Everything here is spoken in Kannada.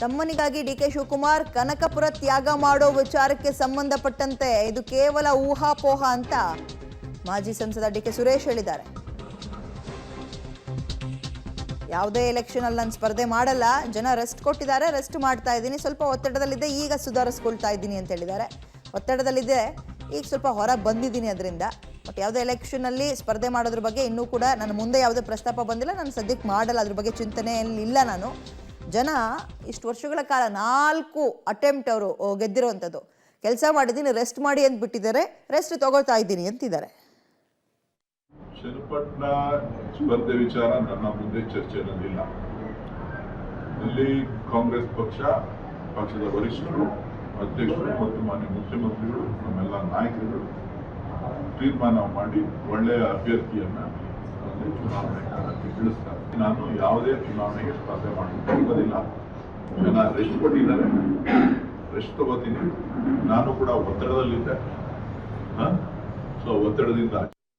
ತಮ್ಮನಿಗಾಗಿ ಡಿಕೆ ಶಿವಕುಮಾರ್ ಕನಕಪುರ ತ್ಯಾಗ ಮಾಡೋ ವಿಚಾರಕ್ಕೆ ಸಂಬಂಧಪಟ್ಟಂತೆ ಇದು ಕೇವಲ ಊಹಾಪೋಹ ಅಂತ ಮಾಜಿ ಸಂಸದ ಡಿಕೆ ಸುರೇಶ್ ಹೇಳಿದ್ದಾರೆ. ಯಾವುದೇ ಎಲೆಕ್ಷನ್ ಅಲ್ಲಿ ನಾನು ಸ್ಪರ್ಧೆ ಮಾಡಲ್ಲ, ಜನ ರೆಸ್ಟ್ ಕೊಟ್ಟಿದ್ದಾರೆ, ರೆಸ್ಟ್ ಮಾಡ್ತಾ ಇದ್ದೀನಿ, ಸ್ವಲ್ಪ ಒತ್ತಡದಲ್ಲಿದ್ದೆ, ಈಗ ಸುಧಾರಿಸ್ಕೊಳ್ತಾ ಇದ್ದೀನಿ ಅಂತ ಹೇಳಿದ್ದಾರೆ. ಒತ್ತಡದಲ್ಲಿದ್ದೆ, ಈಗ ಸ್ವಲ್ಪ ಹೊರ ಬಂದಿದ್ದೀನಿ ಅದರಿಂದ. ಬಟ್ ಯಾವುದೇ ಎಲೆಕ್ಷನಲ್ಲಿ ಸ್ಪರ್ಧೆ ಮಾಡೋದ್ರ ಬಗ್ಗೆ ಇನ್ನೂ ಕೂಡ ನನ್ನ ಮುಂದೆ ಯಾವುದೇ ಪ್ರಸ್ತಾಪ ಬಂದಿಲ್ಲ, ನಾನು ಸದ್ಯಕ್ಕೆ ಮಾಡಲ್ಲ, ಅದ್ರ ಬಗ್ಗೆ ಚಿಂತನೆ ಇಲ್ಲ. ನಾನು ಜನ ಇಷ್ಟು ವರ್ಷಗಳ ಕಾಲ 4 ಅಟೆಂಪ್ಟ್ ಅವರು ಗೆದ್ದಿರುವಂಥದ್ದು, ಕೆಲಸ ಮಾಡಿದ್ದೀನಿ, ರೆಸ್ಟ್ ಮಾಡಿ ಅಂತ ಬಿಟ್ಟಿದ್ದಾರೆ, ರೆಸ್ಟ್ ತಗೋತಾ ಇದ್ದೀನಿ ಅಂತಿದ್ದಾರೆ. ಚನ್ನಪಟ್ಟಣ ಸ್ಪರ್ಧೆ ವಿಚಾರ ನನ್ನ ಮುಂದೆ ಚರ್ಚೆಯಲ್ಲಿಲ್ಲ. ಇಲ್ಲಿ ಕಾಂಗ್ರೆಸ್ ಪಕ್ಷದ ವರಿಷ್ಠರು, ಅಧ್ಯಕ್ಷರು ಮತ್ತು ಮಾನ್ಯ ಮುಖ್ಯಮಂತ್ರಿಗಳು, ನಮ್ಮೆಲ್ಲ ನಾಯಕರುಗಳು ತೀರ್ಮಾನ ಮಾಡಿ ಒಳ್ಳೆಯ ಅಭ್ಯರ್ಥಿಯನ್ನ ಚುನಾವಣೆ ಕಾಲಕ್ಕೆ ತಿಳಿಸ್ತಾರೆ. ನಾನು ಯಾವುದೇ ಚುನಾವಣೆಗೆ ಸ್ಪರ್ಧೆ ಮಾಡೋದಿಲ್ಲ. ಜನ ರೆಸ್ಟ್ ಕೊಟ್ಟಿದ್ದಾರೆ, ರೆಸ್ಟ್ ತಗೋತೀನಿ. ನಾನು ಕೂಡ ಒತ್ತಡದಲ್ಲಿದ್ದೆ, ಸೊ ಒತ್ತಡದಿಂದ